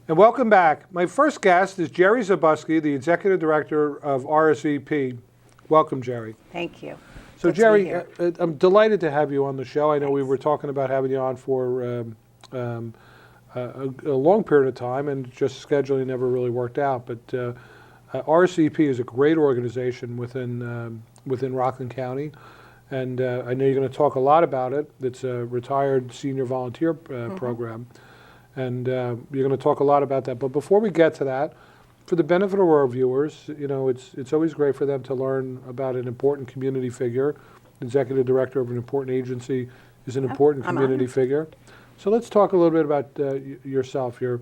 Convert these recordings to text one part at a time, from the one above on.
And welcome back. My first guest is Gerri Zabusky, the Executive Director of RCC. Welcome, Gerri. Thank you. So, Good to be Gerri, here. I'm delighted to have you on the show. I know we Thanks. were talking about having you on for a long period of time, and just scheduling never really worked out. But RCP is a great organization within Rockland County, and I know you're going to talk a lot about it. It's a retired senior volunteer program, and you're going to talk a lot about that. But before we get to that, for the benefit of our viewers, you know, it's always great for them to learn about an important community figure. Executive director of an important agency is an important community figure. So let's talk a little bit about yourself, your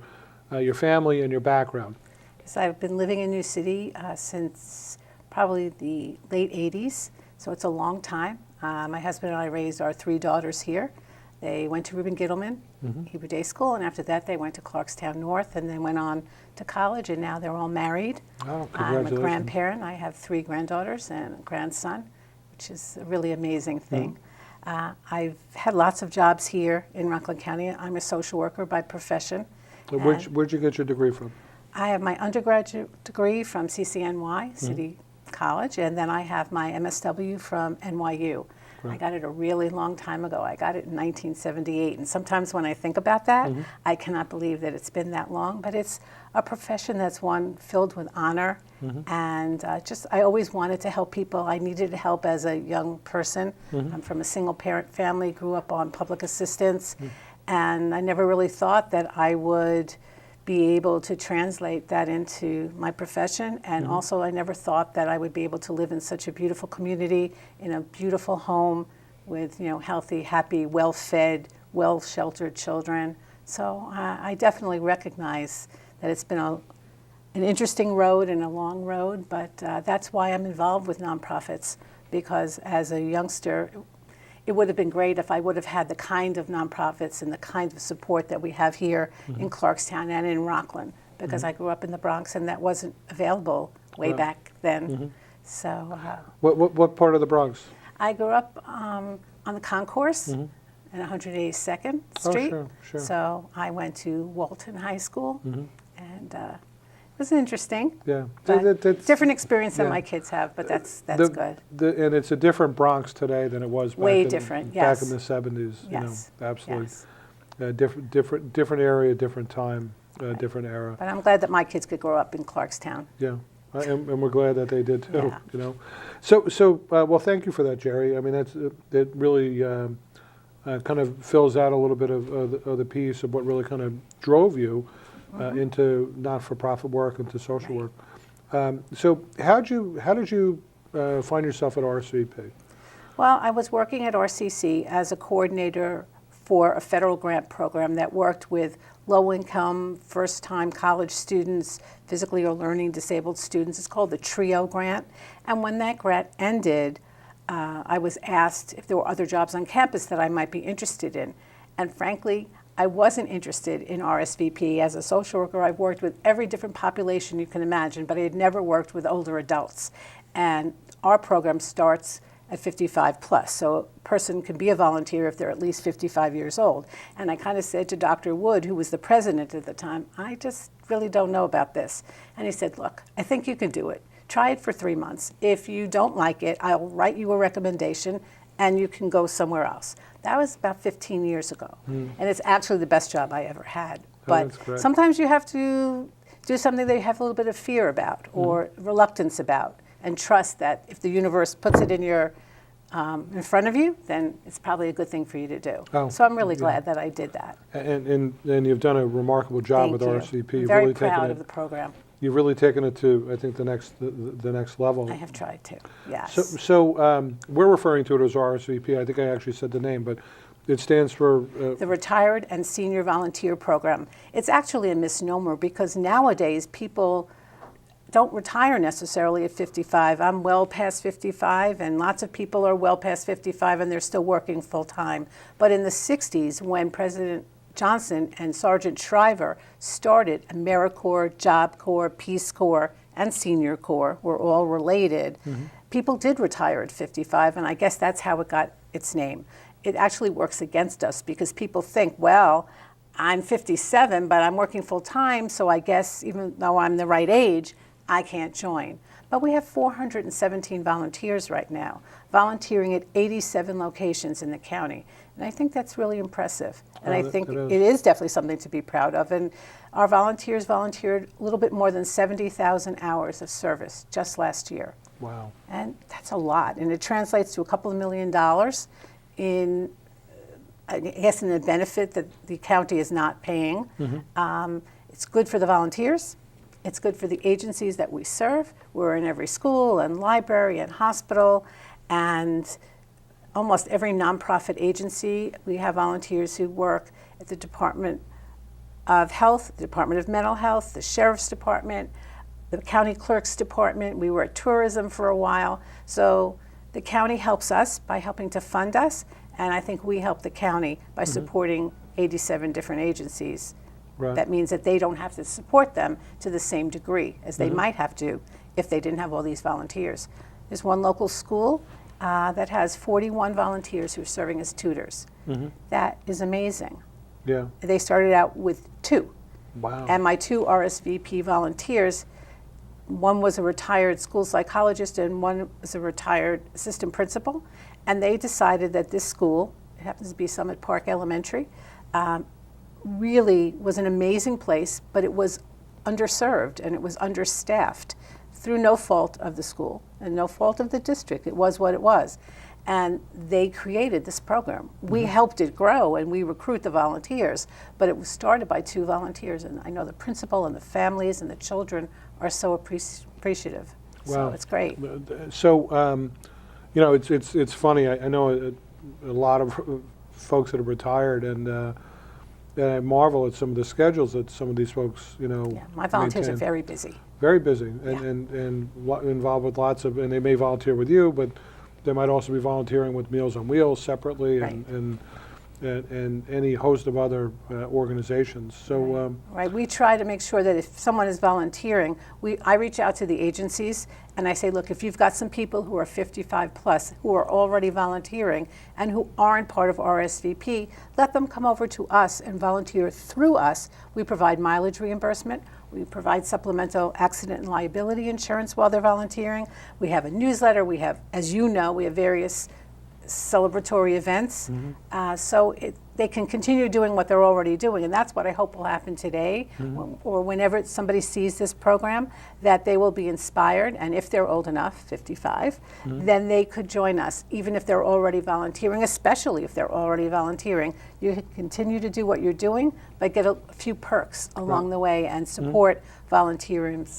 family, and your background. So I've been living in New City since probably the late 80s, so it's a long time. My husband and I raised our 3 daughters here. They went to Reuben Gittleman Hebrew Day School, and after that they went to Clarkstown North, and then went on to college, and now they're all married. Oh, I'm a grandparent. I have 3 granddaughters and a grandson, which is a really amazing thing. I've had lots of jobs here in Rockland County. I'm a social worker by profession. Where'd you get your degree from? I have my undergraduate degree from CCNY, City College, and then I have my MSW from NYU. I got it a really long time ago. I got it in 1978, and sometimes when I think about that, I cannot believe that it's been that long, but it's a profession that's one filled with honor, and I always wanted to help people. I needed help as a young person. I'm from a single parent family, grew up on public assistance, and I never really thought that I would be able to translate that into my profession, and also I never thought that I would be able to live in such a beautiful community, in a beautiful home with, you know, healthy, happy, well-fed, well-sheltered children. So I definitely recognize that it's been an interesting road and a long road, but that's why I'm involved with nonprofits, because as a youngster, it would have been great if I would have had the kind of nonprofits and the kind of support that we have here in Clarkstown and in Rockland, because I grew up in the Bronx and that wasn't available way back then. So, What part of the Bronx? I grew up on the concourse in 182nd Street. Oh, sure. So I went to Walton High School, and it was interesting. Yeah, different experience than my kids have, but that's good. And it's a different Bronx today than it was back in the 70s. Yes. You know, absolutely. Yes. Different area, different time, different era. But I'm glad that my kids could grow up in Clarkstown. Yeah, and we're glad that they did too. Yeah. You know, so well, thank you for that, Gerri. I mean, that really kind of fills out a little bit of the piece of what really kind of drove you into not-for-profit work, into social work. So how did you find yourself at RCP? Well, I was working at RCC as a coordinator for a federal grant program that worked with low-income, first-time college students, physically or learning disabled students. It's called the TRIO grant. And when that grant ended, I was asked if there were other jobs on campus that I might be interested in. And frankly, I wasn't interested in RSVP. As a social worker, I've worked with every different population you can imagine, but I had never worked with older adults. And our program starts at 55 plus, so a person can be a volunteer if they're at least 55 years old. And I kind of said to Dr. Wood, who was the president at the time, I just really don't know about this. And he said, look, I think you can do it. Try it for 3 months. If you don't like it, I'll write you a recommendation and you can go somewhere else. That was about 15 years ago. And it's actually the best job I ever had. But sometimes you have to do something that you have a little bit of fear about or reluctance about, and trust that if the universe puts it in front of you, then it's probably a good thing for you to do. So I'm really glad that I did that. And you've done a remarkable job with RCP. I'm very proud of the program. You've really taken it to, I think, the next level. I have tried to, yes. So we're referring to it as RSVP. I think I actually said the name, but it stands for... the Retired and Senior Volunteer Program. It's actually a misnomer because nowadays people don't retire necessarily at 55. I'm well past 55, and lots of people are well past 55 and they're still working full time. But in the 60s, when President Johnson and Sergeant Shriver started AmeriCorps, Job Corps, Peace Corps, and Senior Corps, were all related. People did retire at 55, and I guess that's how it got its name. It actually works against us because people think, well, I'm 57, but I'm working full time, so I guess even though I'm the right age, I can't join. But we have 417 volunteers right now, volunteering at 87 locations in the county. And I think that's really impressive. And I think it is definitely something to be proud of. And our volunteers volunteered a little bit more than 70,000 hours of service just last year. Wow. And that's a lot. And it translates to a couple of $1 million in, I guess, in a benefit that the county is not paying. It's good for the volunteers. It's good for the agencies that we serve. We're in every school and library and hospital and almost every nonprofit agency. We have volunteers who work at the Department of Health, the Department of Mental Health, the Sheriff's Department, the County Clerk's Department. We were at tourism for a while. So the county helps us by helping to fund us, and I think we help the county by supporting 87 different agencies. Right. That means that they don't have to support them to the same degree as they might have to if they didn't have all these volunteers. There's one local school that has 41 volunteers who are serving as tutors. That is amazing. Yeah. They started out with 2. Wow. And my 2 RSVP volunteers, one was a retired school psychologist and one was a retired assistant principal. And they decided that this school, it happens to be Summit Park Elementary, really was an amazing place, but it was underserved and it was understaffed through no fault of the school and no fault of the district. It was what it was. And they created this program. We helped it grow and we recruit the volunteers, but it was started by 2 volunteers. And I know the principal and the families and the children are so appreciative. Wow. So it's great. So, you know, it's funny. I know a lot of folks that are retired, and I marvel at some of the schedules that some of these folks, you know, Yeah, my volunteers maintain. are very busy. Very busy, and involved with lots of, and they may volunteer with you, but they might also be volunteering with Meals on Wheels separately, Right. and any host of other organizations. So, Right, we try to make sure that if someone is volunteering, I reach out to the agencies and I say, look, if you've got some people who are 55 plus who are already volunteering and who aren't part of RSVP, let them come over to us and volunteer through us. We provide mileage reimbursement. We provide supplemental accident and liability insurance while they're volunteering. We have a newsletter. We have, as you know, we have various celebratory events. So they can continue doing what they're already doing. And that's what I hope will happen today or whenever somebody sees this program, that they will be inspired. And if they're old enough, 55, then they could join us, even if they're already volunteering, especially if they're already volunteering. You continue to do what you're doing, but get a few perks along the way and support volunteerism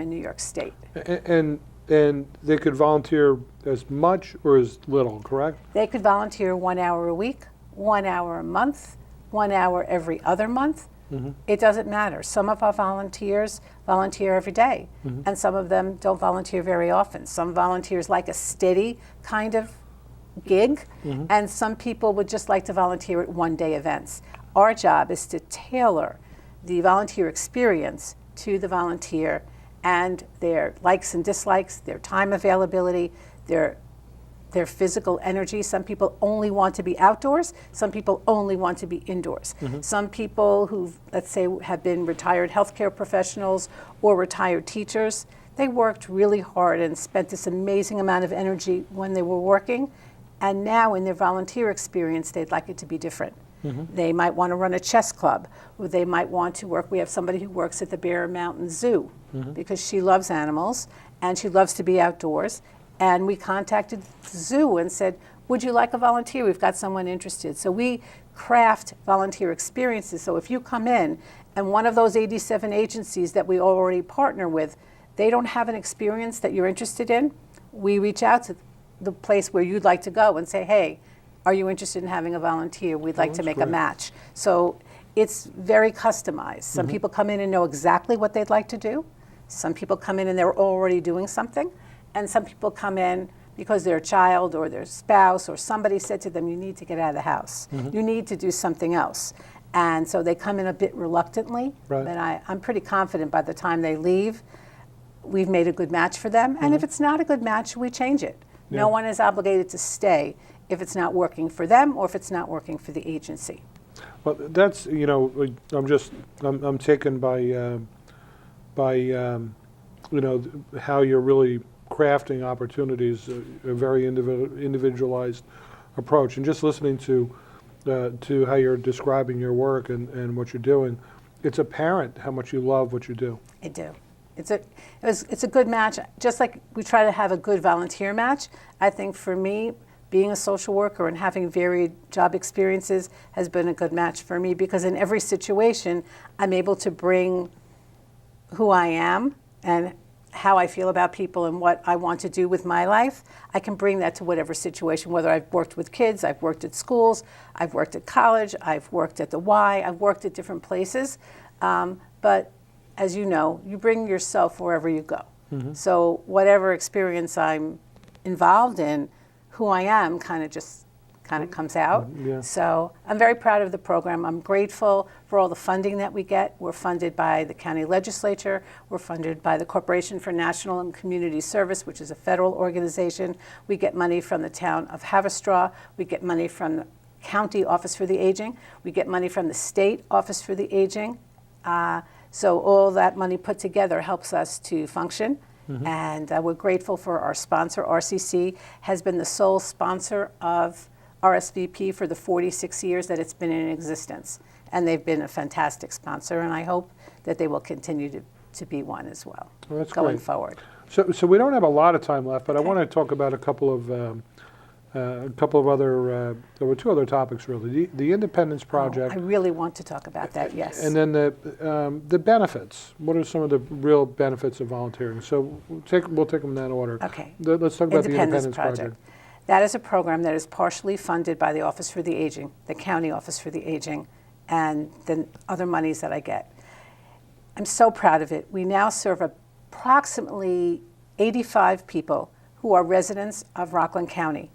in New York State. and they could volunteer as much or as little, correct? They could volunteer 1 hour a week, 1 hour a month, 1 hour every other month. It doesn't matter. Some of our volunteers volunteer every day, and some of them don't volunteer very often. Some volunteers like a steady kind of gig, and some people would just like to volunteer at one-day events. Our job is to tailor the volunteer experience to the volunteer and their likes and dislikes, their time availability, their physical energy. Some people only want to be outdoors. Some people only want to be indoors. Some people who, let's say, have been retired healthcare professionals or retired teachers, they worked really hard and spent this amazing amount of energy when they were working. And now in their volunteer experience, they'd like it to be different. They might want to run a chess club, or they might want to work. We have somebody who works at the Bear Mountain Zoo because she loves animals and she loves to be outdoors. And we contacted the zoo and said, would you like a volunteer? We've got someone interested. So we craft volunteer experiences. So if you come in and one of those 87 agencies that we already partner with, they don't have an experience that you're interested in, we reach out to the place where you'd like to go and say, hey, are you interested in having a volunteer? We'd like to make a match. So it's very customized. Some people come in and know exactly what they'd like to do. Some people come in and they're already doing something. And some people come in because their child or their spouse or somebody said to them, you need to get out of the house. You need to do something else. And so they come in a bit reluctantly. Right. But I'm pretty confident by the time they leave, we've made a good match for them. And if it's not a good match, we change it. Yeah. No one is obligated to stay if it's not working for them or if it's not working for the agency. Well, that's, I'm taken by how you're really crafting opportunities, a very individualized approach. And just listening to how you're describing your work and what you're doing, it's apparent how much you love what you do. I do. It's a good match. Just like we try to have a good volunteer match, I think for me, being a social worker and having varied job experiences has been a good match for me, because in every situation, I'm able to bring who I am and how I feel about people and what I want to do with my life. I can bring that to whatever situation, whether I've worked with kids, I've worked at schools, I've worked at college, I've worked at the Y, I've worked at different places. But as you know, you bring yourself wherever you go. Mm-hmm. So whatever experience I'm involved in, who I am kind of comes out. Yeah. So I'm very proud of the program. I'm grateful for all the funding that we get. We're funded by the county legislature. We're funded by the Corporation for National and Community Service, which is a federal organization. We get money from the town of Haverstraw. We get money from the county Office for the Aging. We get money from the state Office for the Aging. So all that money put together helps us to function. Mm-hmm. And we're grateful for our sponsor. RCC has been the sole sponsor of RSVP for the 46 years that it's been in existence. And they've been a fantastic sponsor, and I hope that they will continue to be one as well, that's going great. Forward. So we don't have a lot of time left, but okay. I want to talk about a couple of other, there were two other topics really. The Independence Project. I really want to talk about that, yes. And then the benefits. What are some of the real benefits of volunteering? So we'll take them in that order. Okay. Let's talk about the Independence Project. That is a program that is partially funded by the Office for the Aging, the County Office for the Aging, and then other monies that I get. I'm so proud of it. We now serve approximately 85 people who are residents of Rockland County.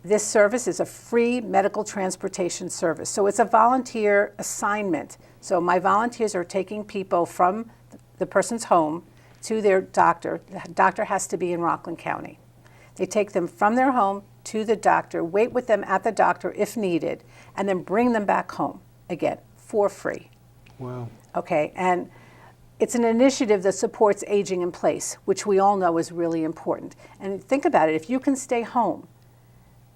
This service is a free medical transportation service. So it's a volunteer assignment. So my volunteers are taking people from the person's home to their doctor. The doctor has to be in Rockland County. They take them from their home to the doctor, wait with them at the doctor if needed, and then bring them back home again for free. Wow. Okay, and it's an initiative that supports aging in place, which we all know is really important. And think about it, if you can stay home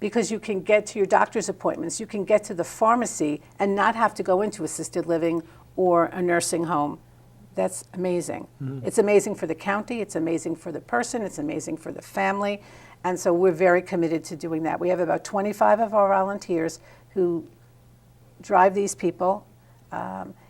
because you can get to your doctor's appointments, you can get to the pharmacy and not have to go into assisted living or a nursing home, that's amazing. Mm-hmm. It's amazing for the county, it's amazing for the person, it's amazing for the family. And so we're very committed to doing that. We have about 25 of our volunteers who drive these people.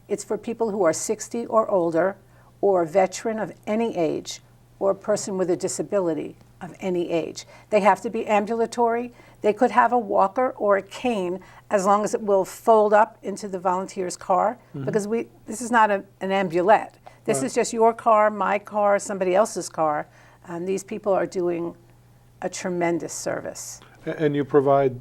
It's for people who are 60 or older, or a veteran of any age, or a person with a disability of any age. They have to be ambulatory. They could have a walker or a cane, as long as it will fold up into the volunteer's car, mm-hmm. because this is not an ambulette. This right. is just your car, my car, somebody else's car. And these people are doing a tremendous service. And you provide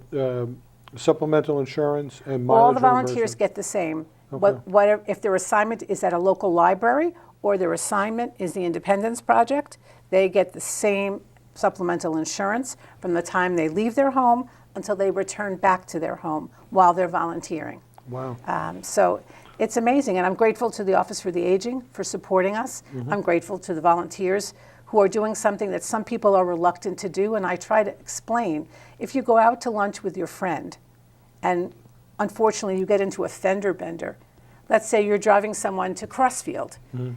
supplemental insurance and mileage All the volunteers get the same. Okay. If their assignment is at a local library or their assignment is the Independence Project, they get the same supplemental insurance from the time they leave their home until they return back to their home while they're volunteering. Wow. So it's amazing, and I'm grateful to the Office for the Aging for supporting us. Mm-hmm. I'm grateful to the volunteers who are doing something that some people are reluctant to do, and I try to explain. If you go out to lunch with your friend, and unfortunately you get into a fender bender, let's say you're driving someone to Crossfield, mm-hmm.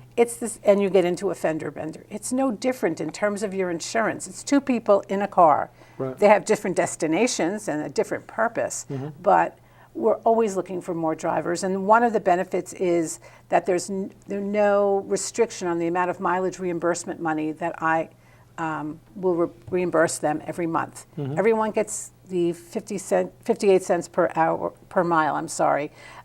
And you get into a fender bender. It's no different in terms of your insurance. It's two people in a car. Right. They have different destinations and a different purpose, mm-hmm. but we're always looking for more drivers. And one of the benefits is that there's no restriction on the amount of mileage reimbursement money that I will reimburse them every month. Mm-hmm. Everyone gets the 58 cents per mile,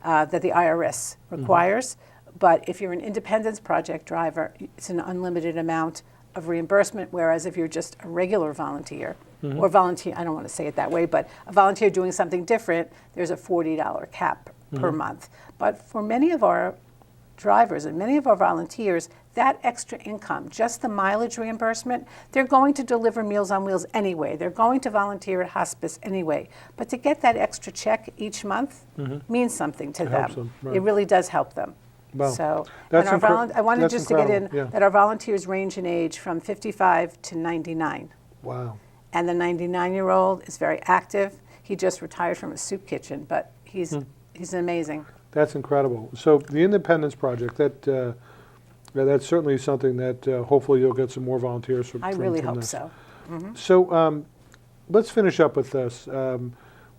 that the IRS requires. Mm-hmm. But if you're an Independence Project driver, it's an unlimited amount of reimbursement, whereas if you're just a regular volunteer, mm-hmm. or volunteer, I don't want to say it that way, but a volunteer doing something different, there's a $40 cap mm-hmm. per month. But for many of our drivers and many of our volunteers, that extra income, just the mileage reimbursement, they're going to deliver Meals on Wheels anyway. They're going to volunteer at hospice anyway. But to get that extra check each month means something to them. helps them, right. It really does help them. Wow. So, That's and I wanted that's just to get in incredible, yeah. that our volunteers range in age from 55 to 99. Wow. And the 99-year-old is very active. He just retired from a soup kitchen, but he's amazing. That's incredible. So the Independence Project, that's certainly something that hopefully you'll get some more volunteers from. I really from hope this. so. So let's finish up with this.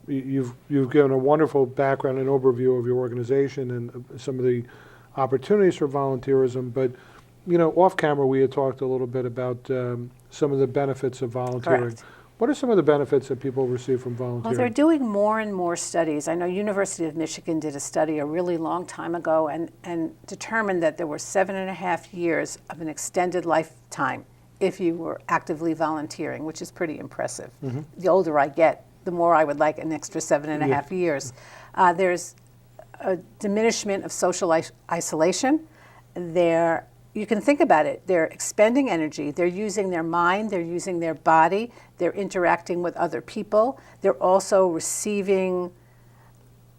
You've given a wonderful background and overview of your organization and some of the opportunities for volunteerism, but off camera we had talked a little bit about some of the benefits of volunteering. Correct. What are some of the benefits that people receive from Well, volunteering? they're doing more and more studies. I know University of Michigan did a study a really long time ago and determined that there were 7.5 years of an extended lifetime if you were actively volunteering, which is pretty impressive. The older I get, the more I would like an extra 7.5 years. There's a diminishment of social isolation. You can think about it. They're expending energy. They're using their mind. They're using their body. They're interacting with other people. They're also receiving,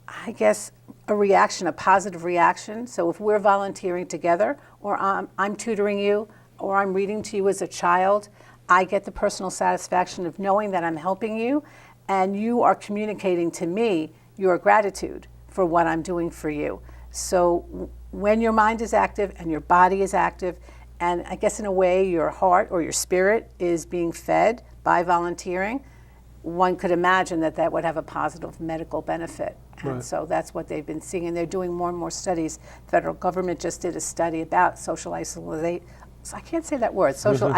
I guess, a positive reaction. So if we're volunteering together, or I'm tutoring you, or I'm reading to you as a child, I get the personal satisfaction of knowing that I'm helping you, and you are communicating to me your gratitude for what I'm doing for you. So when your mind is active and your body is active, and I guess in a way your heart or your spirit is being fed by volunteering, one could imagine that would have a positive medical benefit. And Right. so that's what they've been seeing, and they're doing more and more studies. The federal government just did a study about social isolation. I can't say that word, social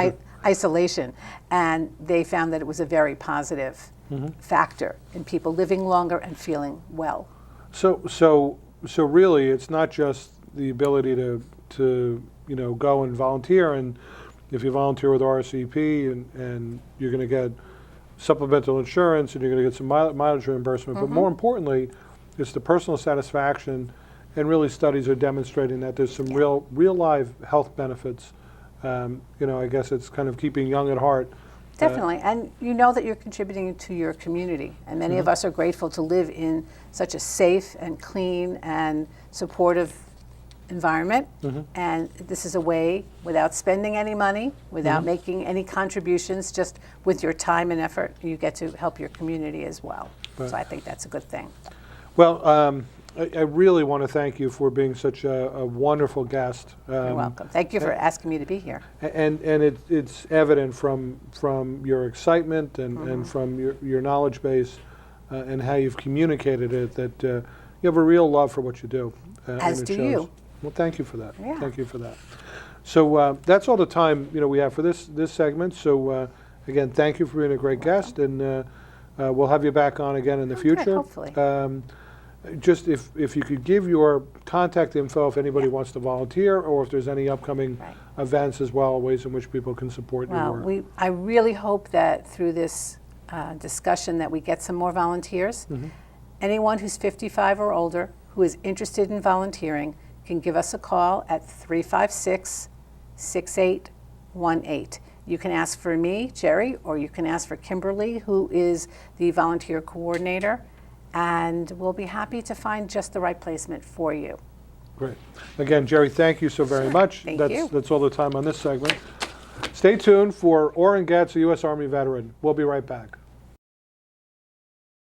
isolation, and they found that it was a very positive factor in people living longer and feeling well. So really, it's not just the ability to go and volunteer, and if you volunteer with RCP and you're going to get supplemental insurance and you're going to get some mileage reimbursement, but more importantly, it's the personal satisfaction, and really studies are demonstrating that there's some real live health benefits. I guess it's kind of keeping young at heart. Definitely, and you know that you're contributing to your community, and many of us are grateful to live in such a safe and clean and supportive environment, and this is a way, without spending any money, without making any contributions, just with your time and effort, you get to help your community as well. Right. So I think that's a good thing. Well, I really want to thank you for being such a wonderful guest. You're welcome. Thank you for asking me to be here. And it's evident from your excitement and from your knowledge base and how you've communicated it that you have a real love for what you do. As and it do shows. you. Well, thank you for that. Yeah. Thank you for that. So that's all the time we have for this segment. So again, thank you for being a great guest, and we'll have you back on again in the future. Hopefully. Just if you could give your contact info if anybody wants to volunteer, or if there's any upcoming events as well, ways in which people can support your work. I really hope that through this discussion that we get some more volunteers. Anyone who's 55 or older who is interested in volunteering can give us a call at 356-6818. You can ask for me, Gerri, or you can ask for Kimberly, who is the volunteer coordinator, and we'll be happy to find just the right placement for you. Great. Again, Gerri, thank you so very much. Thank you. That's all the time on this segment. Stay tuned for Orrin Getz, a U.S. Army veteran. We'll be right back.